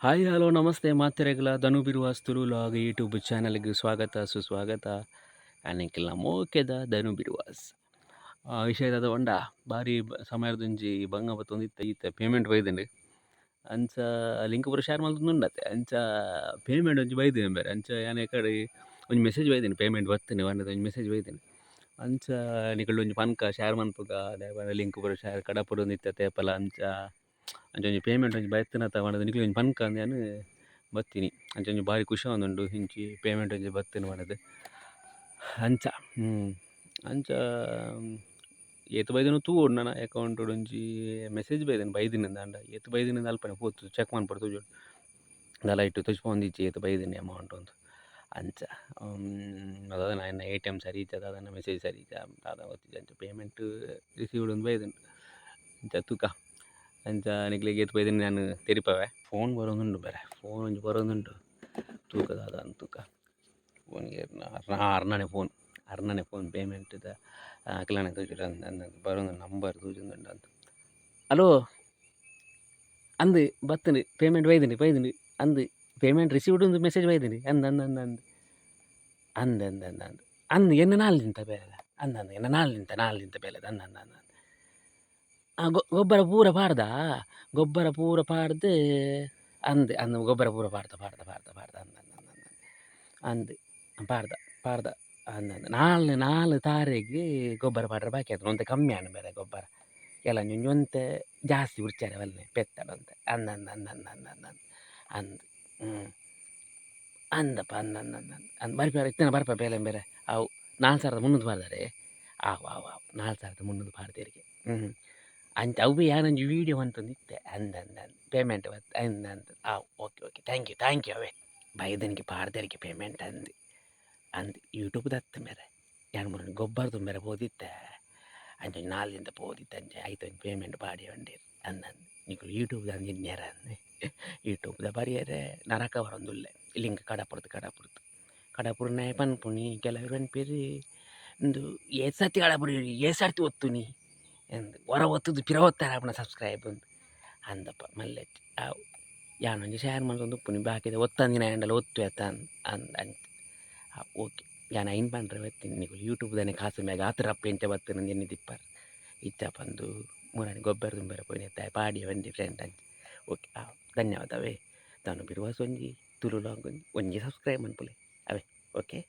Hi hello ನಮಸ್ತೆ ಮಾತೆರೆಗ್ಲ ಧನು ಬಿರುವಾಸ್ ತುಳುಲಾಗ್ YouTube ಚಾನಲ್ಗೆ ಸ್ವಾಗತ ಸುಸ್ವಾಗತ. ಆನಿಕ್ಲ ಮೋಕೆದ ಧನು ಬಿರುವಾಸ್ ವಿಷಯದ ಒಂಡ ಬಾರಿ ಸಮಯದೊಂಜಿ ಬಂಗ ಬತ್ತೊಂದಿತ್ತ ಈತೆ ಪೇಮೆಂಟ್ ಬೈದೆಂಡು ಅಂಚ ಲಿಂಕ್ ಪೂರ ಶೇರ್ ಮಲ್ತೊಂದುಂಡತೆ ಅಂಚ ಪೇಮೆಂಟ್ ಒಂಜಿ ಬೈದಿನಿ ಬೇರೆ ಅಂಚ ಯಾನ್ ಕಡೆ ಒಂಜಿ ಮೆಸೇಜ್ ಬೈದಿನಿ ಪೇಮೆಂಟ್ ಬತ್ತುನಿ ವಾಂಡದ ಒಂಜಿ ಮೆಸೇಜ್ ಬೈದಿನಿ ಅಂಚ ನಿಕುಲು ಒಂಜಿ ಪನ್ಕ ಶೇರ್ ಮನ್ಪುಗ ಲಿಂಕ್ ಪೂರ ಶೇರ್ ಕಡಪುಡೊಂದಿತ್ತ ತೇಪಲ ಅಂಚ ಅಂಚ ಪೇಮೆಂಟ್ ಒಂಜಿ ಬತ್ತಿನತ ವಾಂಡದ ನಿಕುಲು ಒಂಜಿ ಪನ್ಕ ಅಂದ್ ಯಾನ್ ಬತ್ತಿನಿ ಅಂಚ ಒಂಜಿ ಬಾರಿ ಖುಷಿ ಆವೊಂದುಂಡು ಇಂಚಿ ಪೇಮೆಂಟ್ ಒಂಜಿ ಬತ್ತಿನ ವಾಂಡದ್ ಅಂಚ ಅಂಚ ಏತ್ ಬೈದಿನೋ ತೂವೊಡು ನನ ಅಕೌಂಟ್ ಒಂಜಿ ಮೆಸೇಜ್ ಬೈದಿನಿ ಬೈದಿನಿಂದ ಅಂಡ ಏತ್ ಬೈದಿನಿಂದ ಅಲ್ಪನೆ ಪೋತು ಚೆಕ್ ಮನ್ಪುಡು ತೋಜುಂಡು ದಾಲ ಇಟ್ಟು ತೊಜ್ಪಾವೊಂದಿಜ್ಜಿ ಏತ್ ಬೈದಿನಿ ಅಮೌಂಟ್ ಒಂದು ಅಂಚ ಅದಾದ ನನ್ನ ATM ಸರಿ ಇಜ್ಜ ದಾದನ ಮೆಸೇಜ್ ಸರಿ ಇಜ್ಜ ದಾದ ಗೊತ್ತಿಜ್ಜ ಅಂಚ ಪೇಮೆಂಟ್ ರಿಸೀವ್ಡ್ ಒಂದು ಬೈದಿನಿ ಅಂಚ ತುಕ ಅಂಚ ನಿಕ್ಲೆಗ್ ಏತ್ ಬೈದಿನಿ ನಾನು ತೆರಿಪವೆ ಫೋನ್ ಬರೋಂದುಂಡು ಬೇರೆ ಫೋನ್ ಒಂಜಿ ಬರೋಂದುಂಡು ತೂಕ ದಾದ ತೂಕ ಫೋನ್ಗೆ ಅರ್ನನೆ ಫೋನ್ ಪೇಮೆಂಟ್ದ ಅಕ್ಲನೆ ತೋಜುಂಡು ಅಂದ ಬರೋಂದು ನಂಬರ್ ತೋಜೊಂದುಂಡು ಅಂತ. ಹಲೋ ಅಂದ್ ಬತ್ತುಂಡು ಪೇಮೆಂಟ್ ಬೈದಿನಿ ಅಂದ್ ಪೇಮೆಂಟ್ ರಿಸೀವ್ಡ್ ಒಂದು ಮೆಸೇಜ್ ಬೈದಿನಿ ಅಂದ್ ಅಂದ್ ಅಂದ್ ಅಂದ್ ಅಂದ್ ಅಂದ್ ಅಂದ್ ಅಂದ್ ಅಂದ್ ಎನ್ನ ನಾಲ್ದಿಂತ ಬೇಲೆ ಅಂದ್ ಅಂದ್ ಎನ್ನ ನಾಲ್ದಿಂತ ಬೇಲೆದ ಅಂದ್ ಅಂದ್ ಅಂದ್ ಗೊಬ್ಬರ ಪೂರ ಪಾಡ್ದಾ ಗೊಬ್ಬರ ಪೂರ ಪಾಡ್ದ್ ಅಂದ್ ಅಂದ್ ಗೊಬ್ಬರ ಪೂರ ಪಾಡ್ದ ಅಂದ್ ಅಂದ್ ಅಂದ್ ಪಾಡ್ದ ಅಂದ್ ನಾಲ್ ತಾರೆಗ್ ಗೊಬ್ಬರ ಪಾಡ್ರೆ ಬಾಕಿ ಆತುಂಡು ಒಂತೆ ಕಮ್ಮಿ ಆಂಡ್ ಬೇರೆ ಗೊಬ್ಬರ ಎಲ್ಲ ಒಂತೆ ಜಾಸ್ತಿ ಉಡ್ಚಾರೆ ವಲ್ಲೆ ಪೆತ್ತಡ ಒಂತೆ ಅಂದ್ ಅಂದ್ ಅಂದ್ ಅಂದ್ ಅಂದ್ ಅಂದ್ ಅಂದ್ ಅಂದ್ ಅಂದಪ್ಪ ಅಂದ್ ಬರ್ಪ ಇತ್ತನ ಬರ್ಪ ಬೇಲೆ ಬೇರೆ ಅವು 4,300 ಪಾಡ್ದಾರೆ ಆವು 4,300 ಪಾಡ್ದೇರಿಗೆ ಅಂಚ ಅವು ಯಾನೊಂಜಿ ವೀಡಿಯೋ ಮಂತೊಂದಿತ್ತೆ ಅಂದ್ ಪೇಮೆಂಟ್ ಬತ್ತು ಅಂದ್ ಓಕೆ ಥ್ಯಾಂಕ್ ಯು ಅವೇ ಬೈದನಿಗೆ ಪಾಡ್ದೇರಿಗೆ ಪೇಮೆಂಟ್ ಅಂದ್ ಯೂಟ್ಯೂಬ್ ದತ್ತು ಮೇರೆ ಯಾನ್ ಮೂರು ಗೊಬ್ಬರ ಮೇರೆ ಪೋದಿತ್ತೆ ಅಂಚ 4 ದಿನ ಪೋದಿತ್ತೆ ಅಂಚೆ ಆಯ್ತು ಪೇಮೆಂಟ್ ಪಾಡಿ ಒಂಡೇರು ಅಂದ್ ನಿಕುಲು ಯೂಟ್ಯೂಬ್ ದಂದು ಇನ್ನೇರ ಯೂಟ್ಯೂಬ್ದ ಬರಿಯರೆ ನರಕ ಬರೊಂದುಲ್ಲೆ ಲಿಂಕ್ ಕಡಪುರ್ನ ಪನ್ಪುನಿ ಕೆಲವರು ಅನ್ಪೇರಿ ಇಂದು ಏತ್ ಸರ್ತಿ ಕಡಪುರಿ ಏತ್ ಸರ್ತಿ ಒತ್ತುನಿ ಎಂದು ಹೊರ ಒತ್ತುದು ಪಿರ ಒತ್ತಾರೆ ಆಪಣ ಸಬ್ಸ್ಕ್ರೈಬ್ ಅಂದಪ್ಪ ಮಲ್ಲೆ ಅವು ಯಾನೊಂಜಿ ಶೇರ್ ಮಾಡ್ಕೊಂಡು ಉಪ್ಪುನಿ ಬಾಕಿದ ಒತ್ತಂದಿನ ಹ್ಯಾಂಡಲ್ ಒತ್ತು ಎತ್ತ ಅಂದ್ ಓಕೆ ಯಾನ್ ಐನ್ ಪಂಡ್ರೆ ಬತ್ತೀನಿ ನಿಕುಲು ಯೂಟ್ಯೂಬ್ದಾನೆ ಕಾಸು ಮ್ಯಾಗ ಆತರ ಅಪ್ಪ ಎಂಚ ಬತ್ತನ ಎన్ని ತಿಪ್ಪರ್ ಇಚ್ಚ ಪಂದು ಮೂರನೇ ಗೊಬ್ಬರ ತುಂಬರ ಪೋಯಿನ ಎತ್ತ ಪಾಡಿ ಒಂದಿ ಫ್ರೆಂಡ್ ಅಂಚ ಓಕೆ ಧನ್ಯವಾದವೇ ತಾನು ಬಿರುವಾಸ ಒಂಜಿ ತುಳುಲಾಗ್ ಒಂಜಿ ಸಬ್ಸ್ಕ್ರೈಬ್ ಮನ್ಪುಲೆ ಅವೇ ಓಕೆ.